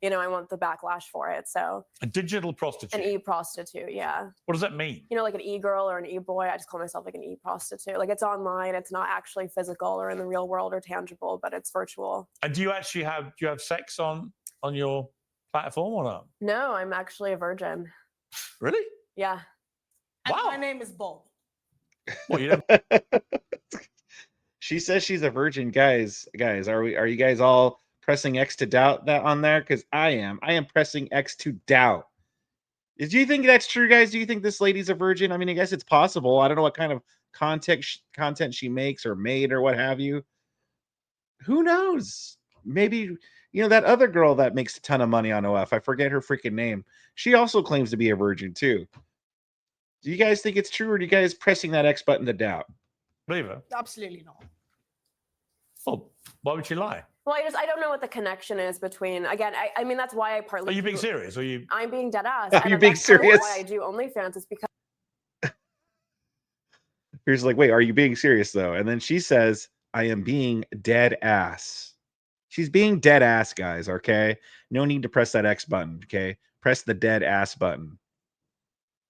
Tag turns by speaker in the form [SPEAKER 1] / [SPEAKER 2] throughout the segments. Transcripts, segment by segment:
[SPEAKER 1] I want the backlash for it. So
[SPEAKER 2] a digital prostitute,
[SPEAKER 1] an e-prostitute, yeah.
[SPEAKER 2] What does that mean?
[SPEAKER 1] Like an e-girl or an e-boy. I just call myself like an e-prostitute. Like it's online. It's not actually physical or in the real world or tangible, but it's virtual.
[SPEAKER 2] And do you have sex on your platform or not?
[SPEAKER 1] No, I'm actually a virgin.
[SPEAKER 2] Really?
[SPEAKER 1] Yeah.
[SPEAKER 3] And my name is Bob.
[SPEAKER 2] Well, you
[SPEAKER 4] She says she's a virgin. Guys, are you guys all pressing X to doubt that on there? Because I am pressing X to doubt. Do you think that's true, guys? Do you think this lady's a virgin? I mean, I guess it's possible. I don't know what kind of content she makes or made or what have you. Who knows? Maybe, that other girl that makes a ton of money on OF, I forget her freaking name. She also claims to be a virgin too. Do you guys think it's true, or do you guys pressing that X button to doubt?
[SPEAKER 2] Believe her?
[SPEAKER 3] Absolutely not.
[SPEAKER 2] Oh, why would she lie?
[SPEAKER 1] Well, I don't know what the connection is between. Again, I mean that's why I partly.
[SPEAKER 2] Are you being serious? Or you?
[SPEAKER 1] I'm being dead ass.
[SPEAKER 4] Are you being serious?
[SPEAKER 1] Why I do OnlyFans is because.
[SPEAKER 4] Here's like, wait, are you being serious though? And then she says, "I am being dead ass." She's being dead ass, guys. Okay, no need to press that X button. Okay, press the dead ass button.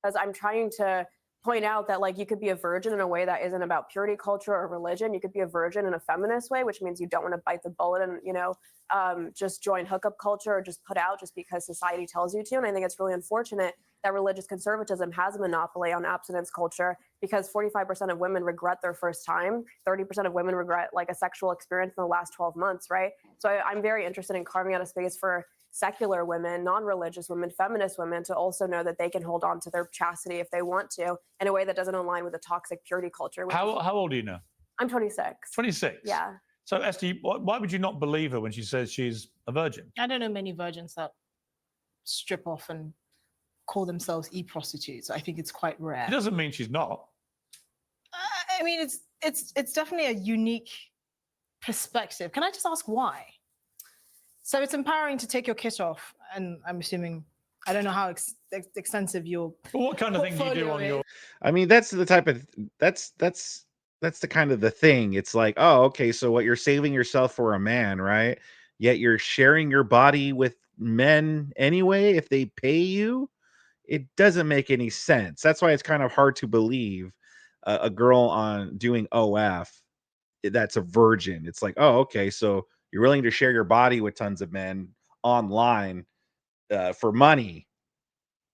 [SPEAKER 1] Because I'm trying to point out that like you could be a virgin in a way that isn't about purity culture or religion. You could be a virgin in a feminist way, which means you don't want to bite the bullet and just join hookup culture or just put out just because society tells you to. And I think it's really unfortunate that religious conservatism has a monopoly on abstinence culture, because 45% of women regret their first time, 30% of women regret like a sexual experience in the last 12 months, right? So I'm very interested in carving out a space for secular women, non-religious women, feminist women to also know that they can hold on to their chastity if they want to in a way that doesn't align with the toxic purity culture.
[SPEAKER 2] How old are you now?
[SPEAKER 1] I'm 26.
[SPEAKER 2] 26?
[SPEAKER 1] Yeah.
[SPEAKER 2] So Esther, why would you not believe her when she says she's a virgin?
[SPEAKER 3] I don't know many virgins that strip off and call themselves e-prostitutes. I think it's quite rare.
[SPEAKER 2] It doesn't mean she's not.
[SPEAKER 3] I mean, it's definitely a unique perspective. Can I just ask why? So it's empowering to take your kit off, and I'm assuming, I don't know how extensive your.
[SPEAKER 2] But what kind of thing do you do on your?
[SPEAKER 4] I mean, that's the type of that's the kind of the thing. It's like, oh, okay, so what, you're saving yourself for a man, right? Yet you're sharing your body with men anyway if they pay you. It doesn't make any sense. That's why it's kind of hard to believe a girl on doing OF that's a virgin. It's like, oh, okay, so you're willing to share your body with tons of men online for money,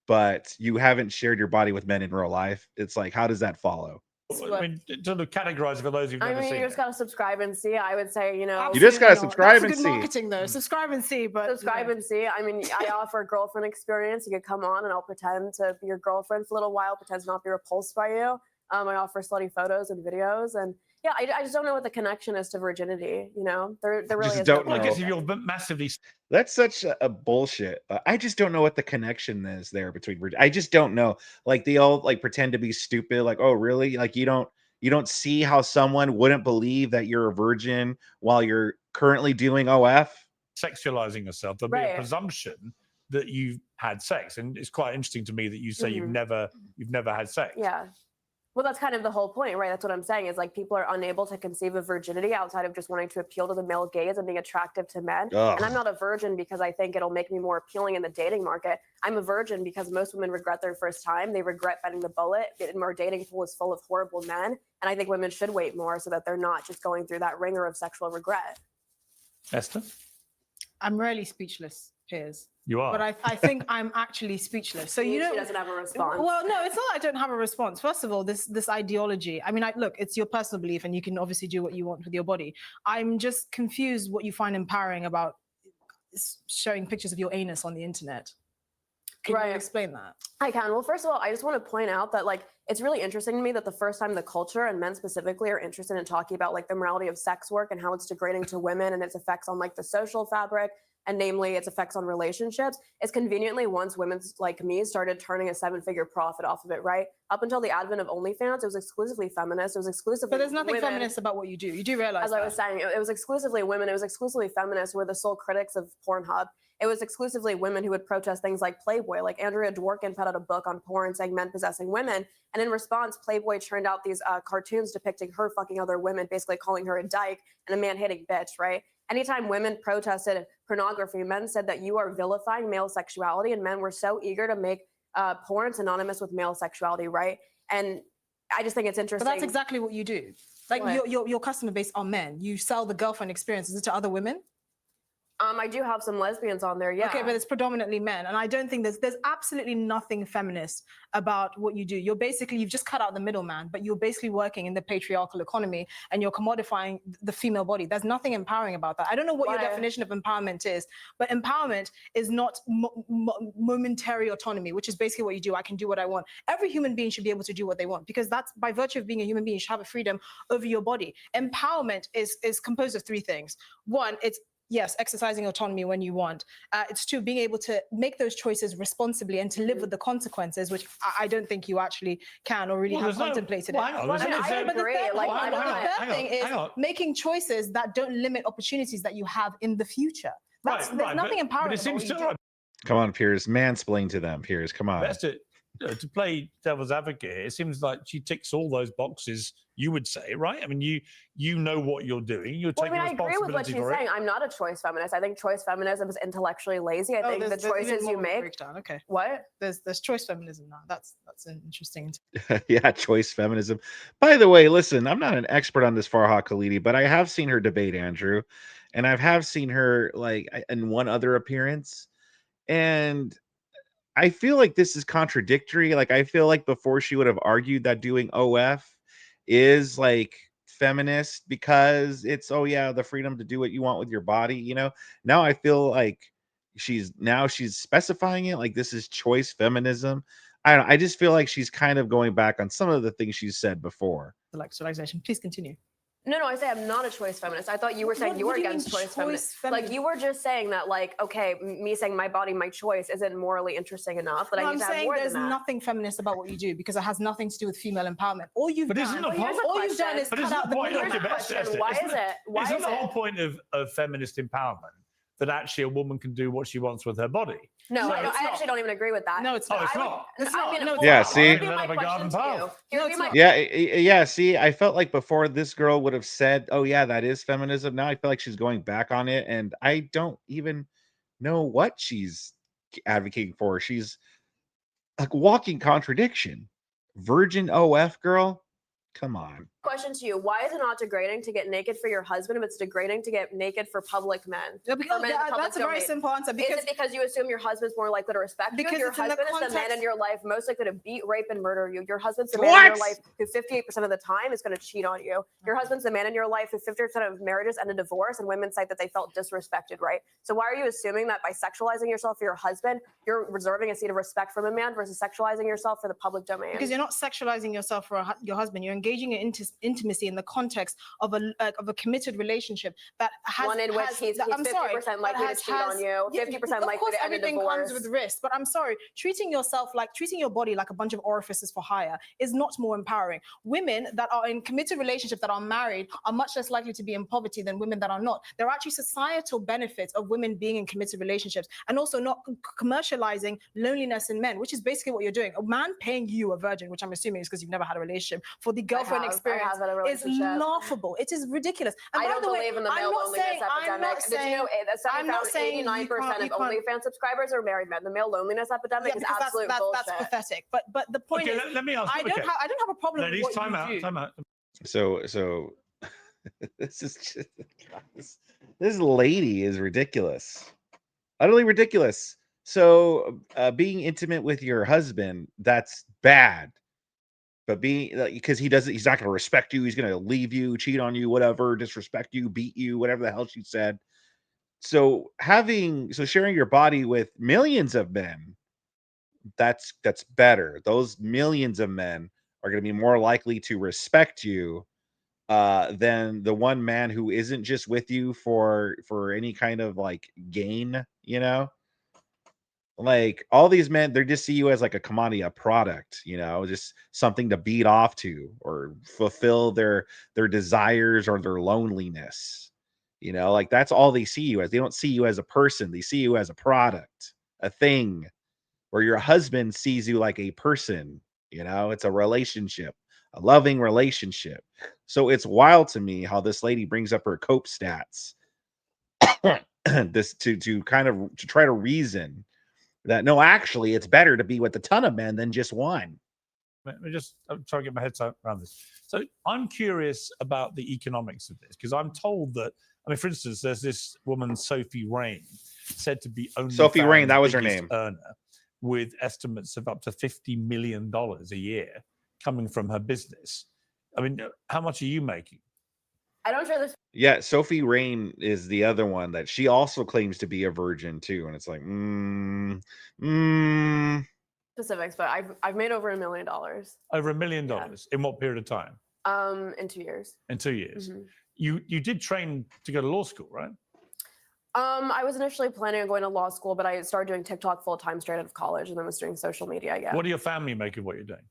[SPEAKER 4] but you haven't shared your body with men in real life. It's like, how does that follow?
[SPEAKER 2] I mean, to categorize it for those who've never seen
[SPEAKER 1] you just got to subscribe and see. I would say,
[SPEAKER 4] You just got to subscribe and
[SPEAKER 3] That's
[SPEAKER 4] see.
[SPEAKER 3] good marketing, though. Subscribe and see, but
[SPEAKER 1] subscribe and see. I mean, I offer a girlfriend experience. You could come on and I'll pretend to be your girlfriend for a little while, pretend to not be repulsed by you. I offer slutty photos and videos, and yeah, I just don't know what the connection is to virginity. There really is.
[SPEAKER 4] Don't
[SPEAKER 2] Well, I
[SPEAKER 4] know.
[SPEAKER 2] guess if you're massively.
[SPEAKER 4] That's such a bullshit. I just don't know what the connection is there between. I just don't know. Like they all like pretend to be stupid. Like, oh, really? Like you don't see how someone wouldn't believe that you're a virgin while you're currently doing OF.
[SPEAKER 2] Sexualizing yourself, there'll be a presumption that you've had sex, and it's quite interesting to me that you say you've never had sex.
[SPEAKER 1] Yeah. Well, that's kind of the whole point, right? That's what I'm saying is like people are unable to conceive of virginity outside of just wanting to appeal to the male gaze and being attractive to men.
[SPEAKER 4] Ugh.
[SPEAKER 1] And I'm not a virgin because I think it'll make me more appealing in the dating market. I'm a virgin because most women regret their first time. They regret biting the bullet. Our dating pool is full of horrible men. And I think women should wait more so that they're not just going through that ringer of sexual regret.
[SPEAKER 2] Esther?
[SPEAKER 3] I'm really speechless, Piers.
[SPEAKER 2] You are.
[SPEAKER 3] But I think I'm actually speechless. So
[SPEAKER 1] She doesn't have a response.
[SPEAKER 3] Well, no, it's not that I don't have a response. First of all, this ideology. I mean, look, it's your personal belief, and you can obviously do what you want with your body. I'm just confused what you find empowering about showing pictures of your anus on the internet. Can you explain that?
[SPEAKER 1] I can. Well, first of all, I just want to point out that like it's really interesting to me that the first time the culture and men specifically are interested in talking about like the morality of sex work and how it's degrading to women and its effects on like the social fabric, and namely its effects on relationships, is conveniently once women like me started turning a 7-figure profit off of it, right? Up until the advent of OnlyFans, it was exclusively feminist. It was exclusively
[SPEAKER 3] But there's nothing
[SPEAKER 1] women.
[SPEAKER 3] feminist about what you do. You do realize
[SPEAKER 1] As I was saying, it was exclusively women. It was exclusively feminists who were the sole critics of Pornhub. It was exclusively women who would protest things like Playboy. Like Andrea Dworkin put out a book on porn saying men possessing women. And in response, Playboy churned out these cartoons depicting her fucking other women, basically calling her a dyke and a man-hating bitch, right? anytime women protested pornography, men said that you are vilifying male sexuality, and men were so eager to make porn synonymous with male sexuality, right? And I just think it's interesting.
[SPEAKER 3] But that's exactly what you do. Like your customer base are men. You sell the girlfriend experiences to other women.
[SPEAKER 1] I do have some lesbians on there, yeah.
[SPEAKER 3] Okay, but it's predominantly men, and I don't think there's absolutely nothing feminist about what you do. You've just cut out the middleman, but you're basically working in the patriarchal economy, and you're commodifying the female body. There's nothing empowering about that. I don't know what your definition of empowerment is, but empowerment is not momentary autonomy, which is basically what you do. I can do what I want. Every human being should be able to do what they want, because that's by virtue of being a human being, you should have a freedom over your body. Empowerment is composed of three things. One, it's yes, exercising autonomy when you want. It's two, being able to make those choices responsibly and to live with the consequences, which I don't think you actually can or really have contemplated.
[SPEAKER 1] I agree.
[SPEAKER 3] The third thing is making choices that don't limit opportunities that you have in the future. There's nothing empowering.
[SPEAKER 2] But it seems to
[SPEAKER 4] Come on, Piers, mansplain to them. Piers, come on.
[SPEAKER 2] That's it. To play devil's advocate, it seems like she ticks all those boxes. You would say, right? I mean, you know what you're doing. You're taking responsibility.
[SPEAKER 1] I agree with what she's saying. I'm not a choice feminist. I think choice feminism is intellectually lazy. I think the choices you make.
[SPEAKER 3] Breakdown. Okay.
[SPEAKER 1] What?
[SPEAKER 3] There's choice feminism now. That's an interesting.
[SPEAKER 4] Yeah, choice feminism. By the way, listen, I'm not an expert on this Farha Khalidi, but I have seen her debate Andrew, and I have seen her like in one other appearance, and I feel like this is contradictory. Like, I feel like before she would have argued that doing OF is like feminist because it's, oh yeah, the freedom to do what you want with your body, you know. Now I feel like she's specifying it like this is choice feminism. I just feel like she's kind of going back on some of the things she's said before.
[SPEAKER 3] Sexualization. Please continue.
[SPEAKER 1] No, I say I'm not a choice feminist. I thought you were saying you were against choice feminist. Like, you were just saying that, like, okay, me saying my body, my choice isn't morally interesting enough. But
[SPEAKER 3] I'm saying there's nothing feminist about what you do because it has nothing to do with female empowerment. All you've done is cut out the
[SPEAKER 1] question. Why is it?
[SPEAKER 2] Isn't the whole point of feminist empowerment that actually a woman can do what she wants with her body?
[SPEAKER 1] No, I actually don't even agree with that.
[SPEAKER 3] No, it's not.
[SPEAKER 2] It's not.
[SPEAKER 4] Yeah, see? Yeah, see, I felt like before this girl would have said, oh yeah, that is feminism. Now I feel like she's going back on it, and I don't even know what she's advocating for. She's like walking contradiction. Virgin OF girl? Come on.
[SPEAKER 1] Question to you: why is it not degrading to get naked for your husband if it's degrading to get naked for public men?
[SPEAKER 3] That's a very simple answer.
[SPEAKER 1] Is it because you assume your husband's more likely to respect you? Your husband is the man in your life most likely to beat, rape, and murder you. Your husband's the man in your life who 58% of the time is going to cheat on you. Your husband's the man in your life who 50% of marriages end in divorce, and women cite that they felt disrespected, right? So why are you assuming that by sexualizing yourself for your husband, you're reserving a seat of respect from a man versus sexualizing yourself for the public domain?
[SPEAKER 3] Because you're not sexualizing yourself for your husband. You're engaging in intimacy in the context of a committed relationship that has
[SPEAKER 1] one in which he's 50% likely to cheat on you, 50% likely to end in divorce.
[SPEAKER 3] Everything comes with risk, but I'm sorry, treating your body like a bunch of orifices for hire is not more empowering. Women that are in committed relationships that are married are much less likely to be in poverty than women that are not. There are actually societal benefits of women being in committed relationships and also not commercializing loneliness in men, which is basically what you're doing. A man paying you, a virgin, which I'm assuming is because you've never had a relationship, for the girlfriend experience is laughable. It is ridiculous. And
[SPEAKER 1] I don't believe in the male loneliness epidemic. Did you know that 89% of OnlyFans subscribers are married men? The male loneliness epidemic is absolute bullshit.
[SPEAKER 3] That's pathetic. But the point is,
[SPEAKER 2] let me ask.
[SPEAKER 3] I don't have a problem with what you do.
[SPEAKER 2] Time out.
[SPEAKER 4] So this is just this lady is ridiculous, utterly ridiculous. So being intimate with your husband, that's bad. But because he's not going to respect you, he's going to leave you, cheat on you, whatever, disrespect you, beat you, whatever the hell she said. So sharing your body with millions of men, that's better. Those millions of men are going to be more likely to respect you than the one man who isn't just with you for any kind of like gain, you know. Like all these men, they just see you as like a commodity, a product, you know, just something to beat off to or fulfill their desires or their loneliness. You know, like that's all they see you as. They don't see you as a person. They see you as a product, a thing. Where your husband sees you like a person, you know, it's a relationship, a loving relationship. So it's wild to me how this lady brings up her cope stats this to kind of to try to reason that no, actually, it's better to be with a ton of men than just one.
[SPEAKER 2] I'm trying to get my head around this. So I'm curious about the economics of this because I'm told that, I mean, for instance, there's this woman, Sophie Rain, said to be
[SPEAKER 4] Sophie Rain, that was her
[SPEAKER 2] biggest
[SPEAKER 4] name.
[SPEAKER 2] earner, with estimates of up to $50 million a year coming from her business. I mean, how much are you making?
[SPEAKER 1] I don't share this
[SPEAKER 4] Yeah, Sophie Rain is the other one that she also claims to be a virgin too, and it's like,
[SPEAKER 1] specifics, but I've made over $1 million.
[SPEAKER 2] Over $1 million in what period of time?
[SPEAKER 1] In 2 years.
[SPEAKER 2] In 2 years.
[SPEAKER 1] Mhm.
[SPEAKER 2] You did train to go to law school, right?
[SPEAKER 1] I was initially planning on going to law school, but I started doing TikTok full time straight out of college, and then was doing social media. Yeah.
[SPEAKER 2] What do your family make of what you're doing?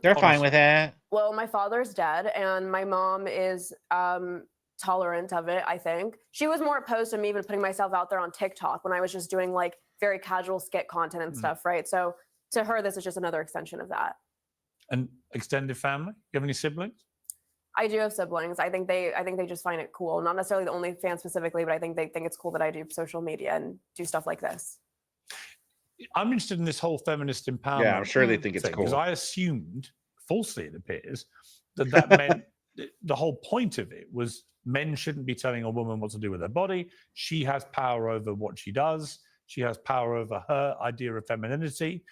[SPEAKER 4] they're fine with it.
[SPEAKER 1] Well, my father's dead, and my mom is tolerant of it. I think she was more opposed to me even putting myself out there on TikTok when I was just doing like very casual skit content and stuff, right? So to her, this is just another extension of that.
[SPEAKER 2] And extended family? You have any siblings?
[SPEAKER 1] I do have siblings. I think they just find it cool. Not necessarily the OnlyFans specifically, but I think they think it's cool that I do social media and do stuff like this.
[SPEAKER 2] I'm interested in this whole feminist empowerment.
[SPEAKER 4] Yeah, I'm sure they think it's cool.
[SPEAKER 2] Because I assumed, falsely it appears, that meant the whole point of it was men shouldn't be telling a woman what to do with her body. She has power over what she does. She has power over her idea of femininity.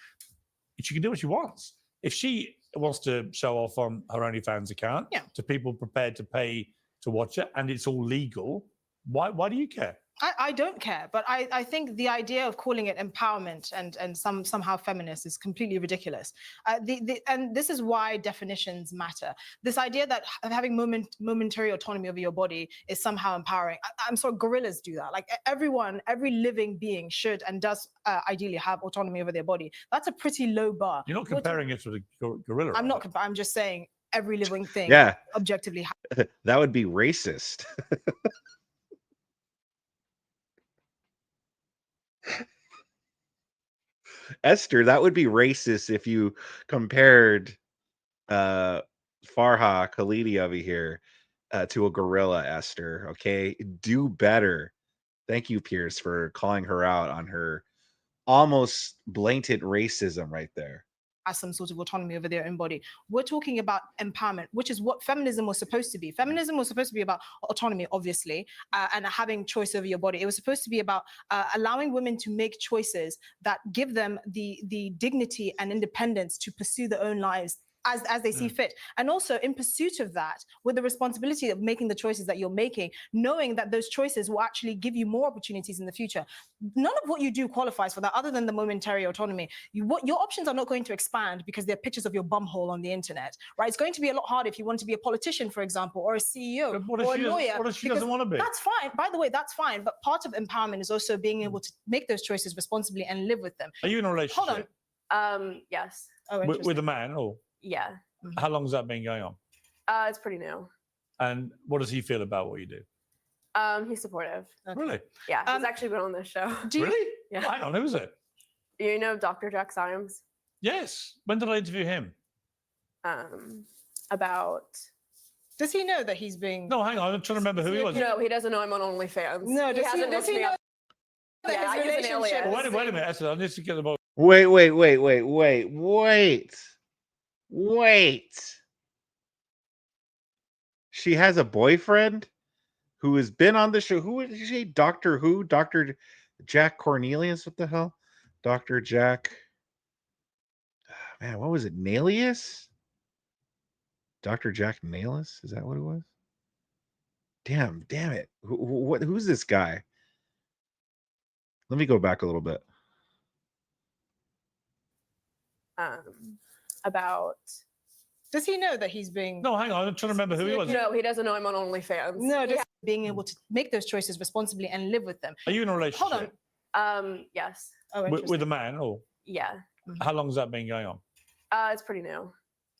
[SPEAKER 2] She can do what she wants. If she wants to show off on her OnlyFans account to people prepared to pay to watch it, and it's all legal, why do you care?
[SPEAKER 3] I don't care, but I think the idea of calling it empowerment and somehow feminist is completely ridiculous. And this is why definitions matter. This idea that having momentary autonomy over your body is somehow empowering. I'm sorry, gorillas do that. Like every living being should and does ideally have autonomy over their body. That's a pretty low bar.
[SPEAKER 2] You're not comparing it to the gorilla.
[SPEAKER 3] I'm not comparing. I'm just saying every living thing.
[SPEAKER 4] Yeah,
[SPEAKER 3] objectively.
[SPEAKER 4] That would be racist. Esther, that would be racist if you compared Farha Khalidi over here to a gorilla, Esther. Okay, do better. Thank you, Piers, for calling her out on her almost blatant racism right there.
[SPEAKER 3] Has some sort of autonomy over their own body. We're talking about empowerment, which is what feminism was supposed to be. Feminism was supposed to be about autonomy, obviously, and having choice over your body. It was supposed to be about allowing women to make choices that give them the dignity and independence to pursue their own lives as they see fit. And also in pursuit of that, with the responsibility of making the choices that you're making, knowing that those choices will actually give you more opportunities in the future. None of what you do qualifies for that other than the momentary autonomy. Your options are not going to expand because there are pictures of your bumhole on the internet, right? It's going to be a lot harder if you want to be a politician, for example, or a CEO or a lawyer.
[SPEAKER 2] What if she doesn't want to be?
[SPEAKER 3] That's fine. By the way, that's fine. But part of empowerment is also being able to make those choices responsibly and live with them.
[SPEAKER 2] Are you in a relationship?
[SPEAKER 3] Hold
[SPEAKER 1] on. Yes.
[SPEAKER 3] Oh,
[SPEAKER 2] with a man, or?
[SPEAKER 1] Yeah.
[SPEAKER 2] How long has that been going on?
[SPEAKER 1] It's pretty new.
[SPEAKER 2] And what does he feel about what you do?
[SPEAKER 1] He's supportive.
[SPEAKER 2] Okay. Really?
[SPEAKER 1] Yeah, he's actually been on this show.
[SPEAKER 2] Really?
[SPEAKER 1] Yeah.
[SPEAKER 2] I don't know, who is it?
[SPEAKER 1] You know Dr. Jack Symes?
[SPEAKER 2] Yes. When did I interview him?
[SPEAKER 1] About...
[SPEAKER 3] Does he know that he's being...
[SPEAKER 2] No, hang on. I'm trying to remember who he was.
[SPEAKER 1] No, he doesn't know I'm on OnlyFans.
[SPEAKER 3] No, does he know
[SPEAKER 1] yeah, I use an alias.
[SPEAKER 2] Well, wait a minute. I need to get the...
[SPEAKER 4] Wait. She has a boyfriend who has been on the show. Who is she? Doctor who? Dr. Jack Cornelius? What the hell? Dr. Jack. Man, what was it? Nalius? Dr. Jack Nalius? Is that what it was? Damn it. Who's this guy? Let me go back a little bit.
[SPEAKER 1] About...
[SPEAKER 3] Does he know that he's being...
[SPEAKER 2] No, hang on. I'm trying to remember who he was.
[SPEAKER 1] No, he doesn't know I'm on OnlyFans.
[SPEAKER 3] No, just being able to make those choices responsibly and live with them.
[SPEAKER 2] Are you in a relationship?
[SPEAKER 3] Hold
[SPEAKER 1] on. Yes.
[SPEAKER 3] Oh,
[SPEAKER 2] with a man, or?
[SPEAKER 1] Yeah.
[SPEAKER 2] How long has that been going on?
[SPEAKER 1] It's pretty new.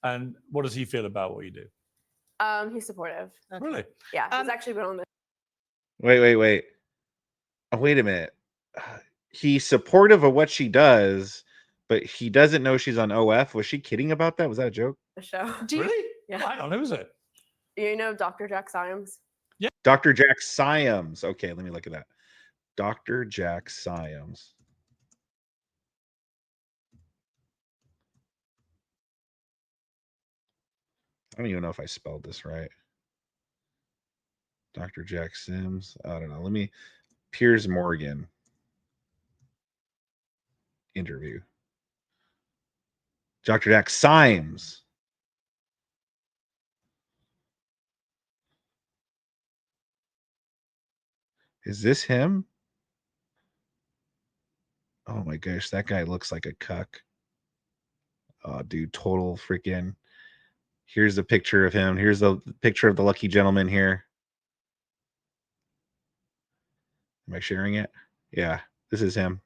[SPEAKER 2] And what does he feel about what you do?
[SPEAKER 1] He's supportive.
[SPEAKER 3] Okay.
[SPEAKER 2] Really?
[SPEAKER 1] Yeah, he's actually been on this.
[SPEAKER 4] Wait. Oh, wait a minute. He's supportive of what she does, but he doesn't know she's on OF. Was she kidding about that? Was that a joke?
[SPEAKER 1] The show.
[SPEAKER 2] Really?
[SPEAKER 1] Yeah.
[SPEAKER 2] I don't know, who is it?
[SPEAKER 1] You know Dr. Jack Symes?
[SPEAKER 2] Yeah.
[SPEAKER 4] Dr. Jack Symes. Okay, let me look at that. Dr. Jack Symes. I don't even know if I spelled this right. Dr. Jack Sims. I don't know. Let me. Piers Morgan interview. Dr. Jack Symes. Is this him? Oh my gosh, that guy looks like a cuck. Oh, dude, total freaking. Here's a picture of him. Here's the picture of the lucky gentleman here. Am I sharing it? Yeah, this is him.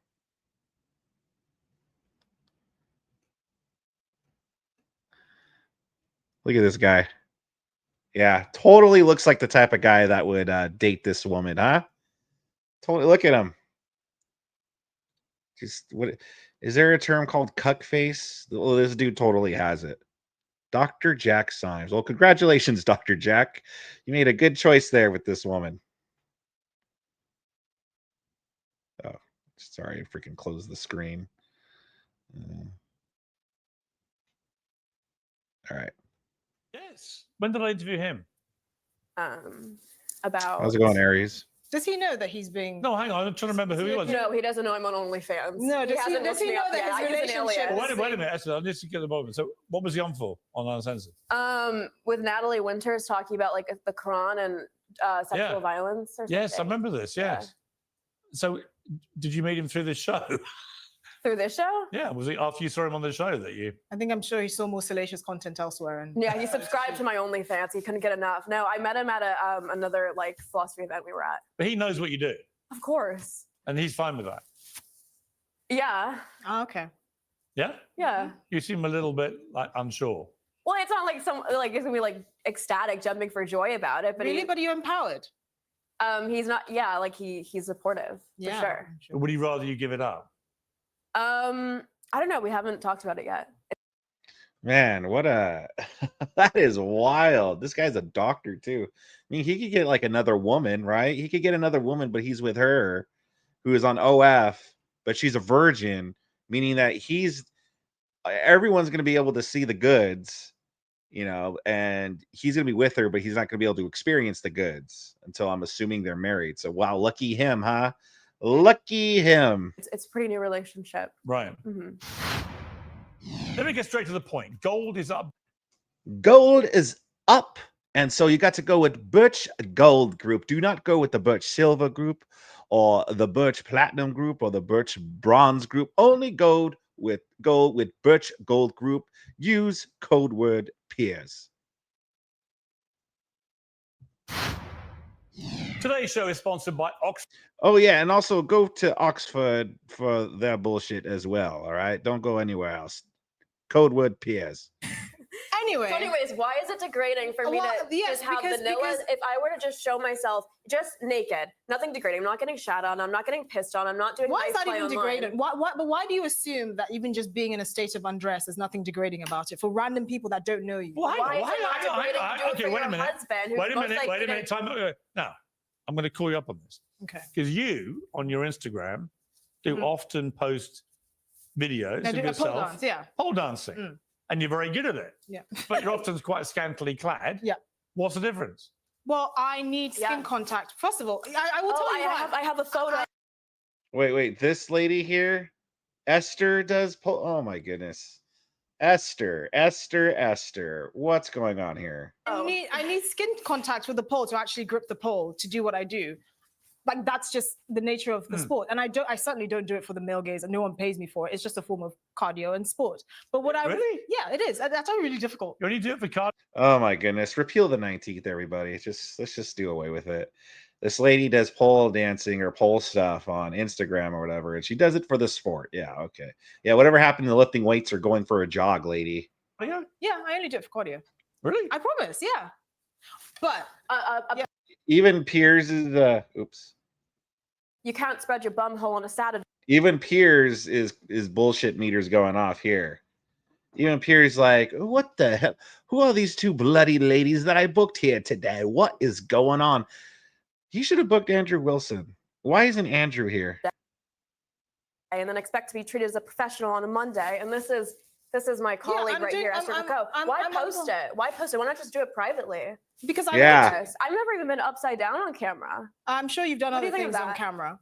[SPEAKER 4] Look at this guy. Yeah, totally looks like the type of guy that would date this woman, huh? Totally. Look at him. Just what is there a term called cuck face? Well, this dude totally has it. Dr. Jack Symes. Well, congratulations, Dr. Jack. You made a good choice there with this woman. Oh, sorry, I freaking closed the screen. All right.
[SPEAKER 2] Yes. When did I interview him?
[SPEAKER 1] About
[SPEAKER 4] How's it going, Aries?
[SPEAKER 3] Does he know that he's being?
[SPEAKER 2] No, hang on. I'm trying to remember who he was.
[SPEAKER 1] No, he doesn't know I'm on OnlyFans.
[SPEAKER 3] No, does he
[SPEAKER 1] hasn't
[SPEAKER 3] know
[SPEAKER 1] looked me up
[SPEAKER 3] that
[SPEAKER 1] yet.
[SPEAKER 3] his
[SPEAKER 1] I use an
[SPEAKER 3] relationship
[SPEAKER 1] alias.
[SPEAKER 3] was-
[SPEAKER 2] Wait a minute, Esther. I need to get the moment. So, what was he on for on Uncensored?
[SPEAKER 1] With Natalie Winters talking about like the Quran and sexual
[SPEAKER 2] Yeah.
[SPEAKER 1] violence or something.
[SPEAKER 2] Yes, I remember this. Yes. So, did you meet him through this show?
[SPEAKER 1] Through this show?
[SPEAKER 2] Yeah. Was it after you saw him on the show that you?
[SPEAKER 3] I'm sure he saw more salacious content elsewhere. And
[SPEAKER 1] Yeah, he subscribed to my OnlyFans. He couldn't get enough. No, I met him at another like philosophy event we were at.
[SPEAKER 2] But he knows what you do,
[SPEAKER 1] Of course.
[SPEAKER 2] and he's fine with that.
[SPEAKER 1] Yeah.
[SPEAKER 3] Oh, okay.
[SPEAKER 2] Yeah.
[SPEAKER 1] Yeah.
[SPEAKER 2] You seem a little bit like unsure.
[SPEAKER 1] Well, it's not like it's gonna be like ecstatic, jumping for joy about it. But
[SPEAKER 3] Really, but you're empowered.
[SPEAKER 1] he's not. Yeah, like he's supportive
[SPEAKER 3] Yeah,
[SPEAKER 1] for sure.
[SPEAKER 2] But would he rather you give it up?
[SPEAKER 1] I don't know. We haven't talked about it yet.
[SPEAKER 4] Man, what a that is wild. This guy's a doctor too. I mean, he could get like another woman, right? He could get another woman, but he's with her who is on OF, but she's a virgin, meaning that everyone's going to be able to see the goods, and he's going to be with her, but he's not going to be able to experience the goods until I'm assuming they're married. So wow, lucky him, huh? Lucky him.
[SPEAKER 1] It's a pretty new relationship.
[SPEAKER 2] Right. Let me get straight to the point. Gold is up.
[SPEAKER 4] Gold is up. And so you got to go with Birch Gold Group. Do not go with the Birch Silver Group or the Birch Platinum Group or the Birch Bronze Group. Only go with Birch Gold Group. Use code word Piers.
[SPEAKER 2] Today's show is sponsored by Oxford.
[SPEAKER 4] Oh, yeah. And also go to Oxford for their bullshit as well. All right. Don't go anywhere else. Code word Piers.
[SPEAKER 3] Anyway.
[SPEAKER 1] So anyways, why is it degrading for me to just have vanilla? If I were to just show myself just naked, nothing degrading. I'm not getting shat on. I'm not getting pissed on. I'm not doing.
[SPEAKER 3] Why is that
[SPEAKER 1] play
[SPEAKER 3] even
[SPEAKER 1] online.
[SPEAKER 3] degrading? But why do you assume that even just being in a state of undress, there's nothing degrading about it for random people that don't know you?
[SPEAKER 1] Why is it not degrading to do it for your husband?
[SPEAKER 2] Wait a minute. Time. Now, I'm going to call you up on this.
[SPEAKER 3] Okay.
[SPEAKER 2] Because you on your Instagram do often post videos of yourself pole dancing. And you're very good at it.
[SPEAKER 3] Yeah.
[SPEAKER 2] But you're often quite scantily clad.
[SPEAKER 3] Yeah.
[SPEAKER 2] What's the difference?
[SPEAKER 3] Well, I need skin contact. First of all, I will tell you
[SPEAKER 1] I have a photo.
[SPEAKER 4] Wait. This lady here, Esther does pull. Oh my goodness. Esther. What's going on here?
[SPEAKER 3] I need skin contact with the pole to actually grip the pole to do what I do. Like that's just the nature of the sport, and I certainly don't do it for the male gaze, and no one pays me for it. It's just a form of cardio and sport. But what yeah, it is. That's actually really difficult.
[SPEAKER 2] You only do it for cardio.
[SPEAKER 4] Oh my goodness! Repeal the 19th, everybody. Let's just do away with it. This lady does pole dancing or pole stuff on Instagram or whatever, and she does it for the sport. Yeah, okay. Yeah, whatever happened to lifting weights or going for a jog, lady?
[SPEAKER 3] Yeah, I only do it for cardio.
[SPEAKER 2] Really?
[SPEAKER 3] I promise. Yeah, but yeah.
[SPEAKER 4] Even Piers is oops.
[SPEAKER 1] You can't spread your bum hole on a Saturday.
[SPEAKER 4] Even Piers is bullshit meters going off here. Even Piers like, what the hell? Who are these two bloody ladies that I booked here today? What is going on? He should have booked Andrew Wilson. Why isn't Andrew here?
[SPEAKER 1] and then expect to be treated as a professional on a Monday. And this is my colleague right here, Esther Coco. Why post it? Why post it? Why not just do it privately?
[SPEAKER 3] Because
[SPEAKER 1] I've never even been upside down on camera.
[SPEAKER 3] I'm sure you've done other things on camera.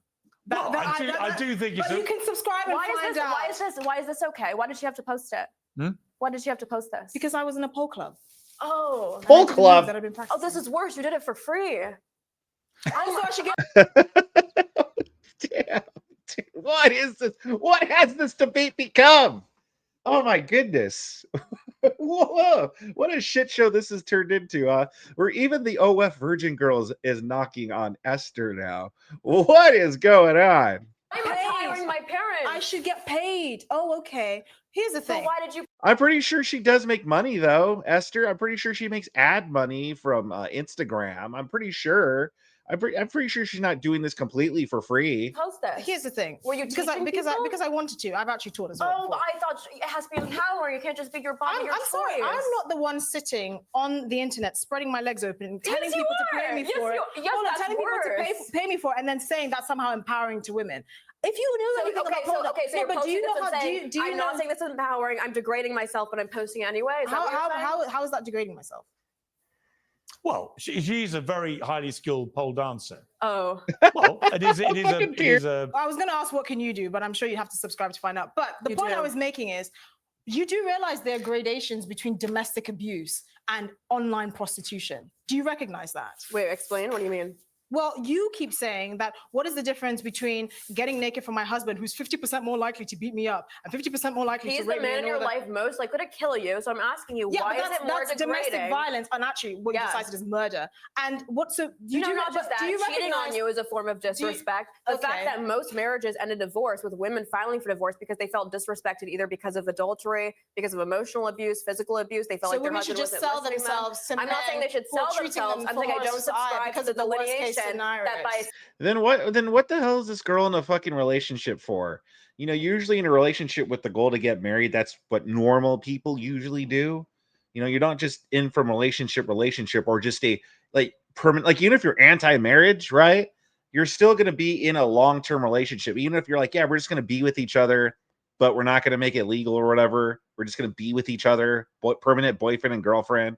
[SPEAKER 2] Well, I do think it's.
[SPEAKER 3] But you can subscribe and find out.
[SPEAKER 1] Why is this okay? Why did she have to post it? Why did she have to post this?
[SPEAKER 3] Because I was in a pole club.
[SPEAKER 1] Oh,
[SPEAKER 4] pole club.
[SPEAKER 1] Oh, this is worse. You did it for free. Also, I should get.
[SPEAKER 4] Damn. What is this? What has this debate become? Oh my goodness. Whoa, what a shit show this has turned into, where even the OF Virgin Girls is knocking on Esther now. What is going on?
[SPEAKER 1] I'm retiring my parents.
[SPEAKER 3] I should get paid. Oh, okay. Here's the thing.
[SPEAKER 1] So why did you?
[SPEAKER 4] I'm pretty sure she does make money though, Esther. I'm pretty sure she makes ad money from Instagram. I'm pretty sure. I'm pretty sure she's not doing this completely for free.
[SPEAKER 1] Post this.
[SPEAKER 3] Here's the thing.
[SPEAKER 1] Were you
[SPEAKER 3] because I wanted to. I've actually taught as well.
[SPEAKER 1] Oh, but I thought it has to be empowering. You can't just be your body.
[SPEAKER 3] I'm sorry. I'm not the one sitting on the internet spreading my legs open and telling people to pay me for it.
[SPEAKER 1] Yes,
[SPEAKER 3] telling people to pay me for it, and then saying that's somehow empowering to women. If you knew that,
[SPEAKER 1] so you're posting this and saying, I'm not saying this is empowering. I'm degrading myself, but I'm posting anyway. Is that what you're saying?
[SPEAKER 3] How is that degrading myself?
[SPEAKER 2] Well, she's a very highly skilled pole dancer.
[SPEAKER 1] Oh.
[SPEAKER 2] Well, it is a.
[SPEAKER 3] I was going to ask what can you do, but I'm sure you have to subscribe to find out. But the point I was making is, you do realize there are gradations between domestic abuse and online prostitution. Do you recognize that?
[SPEAKER 1] Wait, explain. What do you mean?
[SPEAKER 3] Well, you keep saying that what is the difference between getting naked for my husband, who's 50% more likely to beat me up and 50% more likely to rape me?
[SPEAKER 1] He's the man in your life most likely to kill you. So I'm asking you, why is it more degrading?
[SPEAKER 3] Domestic violence, and actually what you decided is murder. And what, so you do
[SPEAKER 1] not just that. Cheating on you is a form of disrespect. The fact that most marriages ended divorce with women filing for divorce because they felt disrespected either because of adultery, because of emotional abuse, physical abuse. They felt like their husband wasn't listening to them. I'm not saying they should sell themselves. I'm saying I don't subscribe to the delineation.
[SPEAKER 4] Then what the hell is this girl in a fucking relationship for? You know, usually in a relationship with the goal to get married, that's what normal people usually do. You know, you're not just in from relationship or just a like permanent, like even if you're anti-marriage, right? You're still going to be in a long-term relationship. Even if you're like, yeah, we're just going to be with each other, but we're not going to make it legal or whatever. We're just going to be with each other, permanent boyfriend and girlfriend.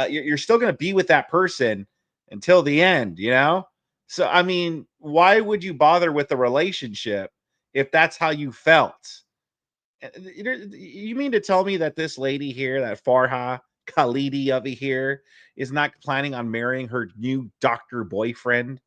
[SPEAKER 4] You're still going to be with that person until the end, you know? So, I mean, why would you bother with the relationship if that's how you felt? You mean to tell me that this lady here, that Farha Khalidi over here, is not planning on marrying her new doctor boyfriend?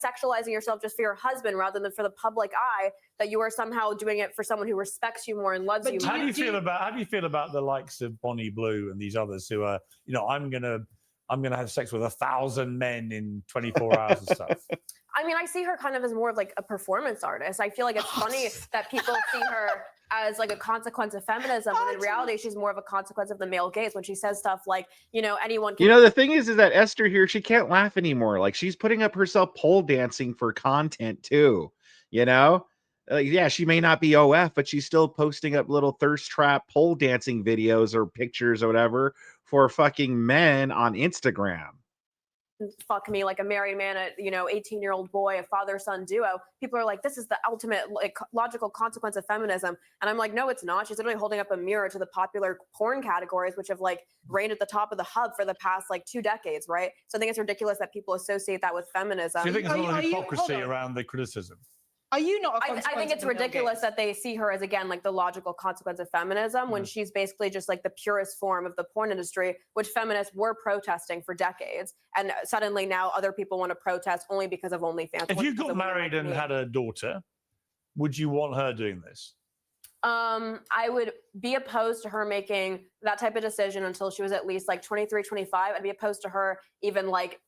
[SPEAKER 1] Sexualizing yourself just for your husband rather than for the public eye, that you are somehow doing it for someone who respects you more and loves you more.
[SPEAKER 2] How do you feel about the likes of Bonnie Blue and these others who are, you know, I'm gonna have sex with 1,000 men in 24 hours and stuff?
[SPEAKER 1] I mean, I see her kind of as more of like a performance artist. I feel like it's funny that people see her as like a consequence of feminism, when in reality, she's more of a consequence of the male gaze. When she says stuff like, you know, anyone can.
[SPEAKER 4] You know, the thing is that Esther here, she can't laugh anymore. Like, she's putting up herself pole dancing for content too, you know? Yeah, she may not be OF, but she's still posting up little thirst trap pole dancing videos or pictures or whatever for fucking men on Instagram.
[SPEAKER 1] Fuck me, like a married man, a 18-year-old boy, a father-son duo. People are like, this is the ultimate like logical consequence of feminism, and I'm like, no, it's not. She's literally holding up a mirror to the popular porn categories, which have like reigned at the top of the hub for the past like 2 decades, right? So I think it's ridiculous that people associate that with feminism.
[SPEAKER 2] Do you think there's a lot of hypocrisy around the criticism?
[SPEAKER 3] Are you not?
[SPEAKER 1] I think it's ridiculous that they see her as, again, like the logical consequence of feminism, when she's basically just like the purest form of the porn industry, which feminists were protesting for decades. And suddenly now other people want to protest only because of OnlyFans.
[SPEAKER 2] If you got married and had a daughter, would you want her doing this?
[SPEAKER 1] I would be opposed to her making that type of decision until she was at least like 23, 25. I'd be opposed to her even like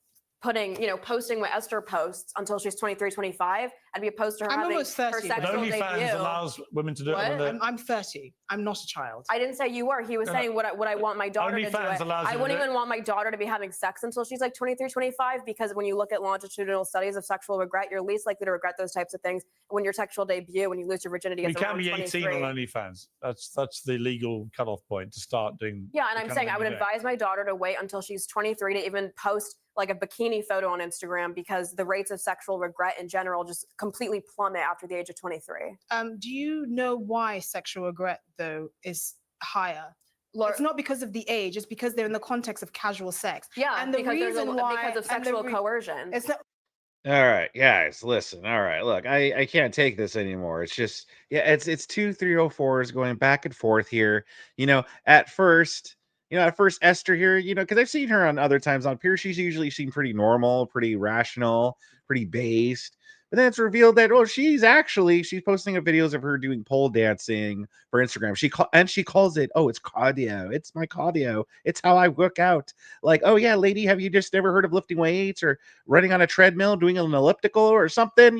[SPEAKER 1] posting what Esther posts until she's 23, 25. I'd be opposed to her
[SPEAKER 3] I'm
[SPEAKER 1] having
[SPEAKER 3] almost
[SPEAKER 1] her
[SPEAKER 3] 30,
[SPEAKER 2] But
[SPEAKER 1] sexual
[SPEAKER 2] OnlyFans
[SPEAKER 1] debut.
[SPEAKER 2] allows women to do
[SPEAKER 1] What?
[SPEAKER 2] it. When
[SPEAKER 3] I'm 30. I'm not a child.
[SPEAKER 1] I didn't say you were. He was
[SPEAKER 2] No, no.
[SPEAKER 1] saying what I want my daughter to do.
[SPEAKER 2] OnlyFans allows
[SPEAKER 1] I
[SPEAKER 2] you to
[SPEAKER 1] wouldn't
[SPEAKER 2] do it.
[SPEAKER 1] even want my daughter to be having sex until she's like 23, 25, because when you look at longitudinal studies of sexual regret, you're least likely to regret those types of things when your sexual debut, when you lose your virginity.
[SPEAKER 2] You
[SPEAKER 1] It's
[SPEAKER 2] can
[SPEAKER 1] around
[SPEAKER 2] be 18
[SPEAKER 1] 23.
[SPEAKER 2] on OnlyFans. That's the legal cutoff point to start doing.
[SPEAKER 1] Yeah, and
[SPEAKER 2] the
[SPEAKER 1] I'm
[SPEAKER 2] kind of
[SPEAKER 1] saying
[SPEAKER 2] thing
[SPEAKER 1] I would
[SPEAKER 2] you're doing.
[SPEAKER 1] advise my daughter to wait until she's 23 to even post like a bikini photo on Instagram, because the rates of sexual regret in general just completely plummet after the age of 23.
[SPEAKER 3] Do you know why sexual regret though is higher? It's not because of the age; it's because they're in the context of casual sex.
[SPEAKER 1] Yeah,
[SPEAKER 3] and the
[SPEAKER 1] because
[SPEAKER 3] reason why
[SPEAKER 1] because of
[SPEAKER 3] and the
[SPEAKER 1] sexual coercion.
[SPEAKER 3] It's not.
[SPEAKER 4] All right, guys, listen. All right, look, I can't take this anymore. It's just, yeah, it's 2 304s going back and forth here. At first, Esther here, because I've seen her on other times on Piers, she's usually seemed pretty normal, pretty rational, pretty based. But then it's revealed that she's posting up videos of her doing pole dancing for Instagram. She calls it, it's cardio. It's my cardio. It's how I work out. Like, oh yeah, lady, have you just never heard of lifting weights or running on a treadmill, doing an elliptical or something,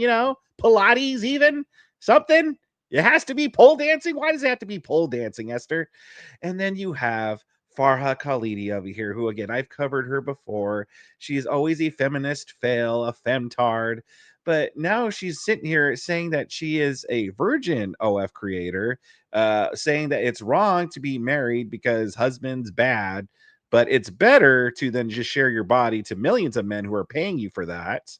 [SPEAKER 4] Pilates even, something. It has to be pole dancing. Why does it have to be pole dancing, Esther? And then you have Farha Khalidi over here, who, again, I've covered her before. She's always a feminist fail, a femtard. But now she's sitting here saying that she is a virgin OF creator, saying that it's wrong to be married because husband's bad, but it's better to then just share your body to millions of men who are paying you for that.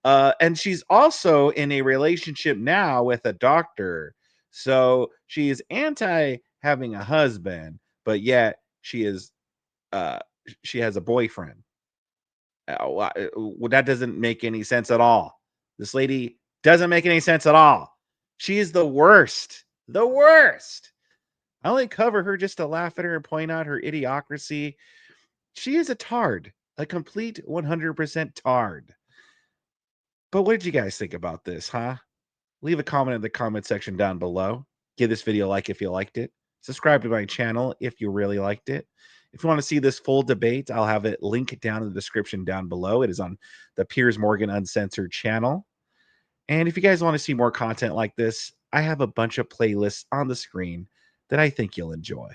[SPEAKER 4] And she's also in a relationship now with a doctor. So she is anti having a husband, but yet she has a boyfriend. That doesn't make any sense at all. This lady doesn't make any sense at all. She is the worst. The worst. I only cover her just to laugh at her and point out her idiocracy. She is a tard, a complete 100% tard. But what did you guys think about this, huh? Leave a comment in the comment section down below. Give this video a like if you liked it. Subscribe to my channel if you really liked it. If you want to see this full debate, I'll have it linked down in the description down below. It is on the Piers Morgan Uncensored channel. And if you guys want to see more content like this, I have a bunch of playlists on the screen that I think you'll enjoy.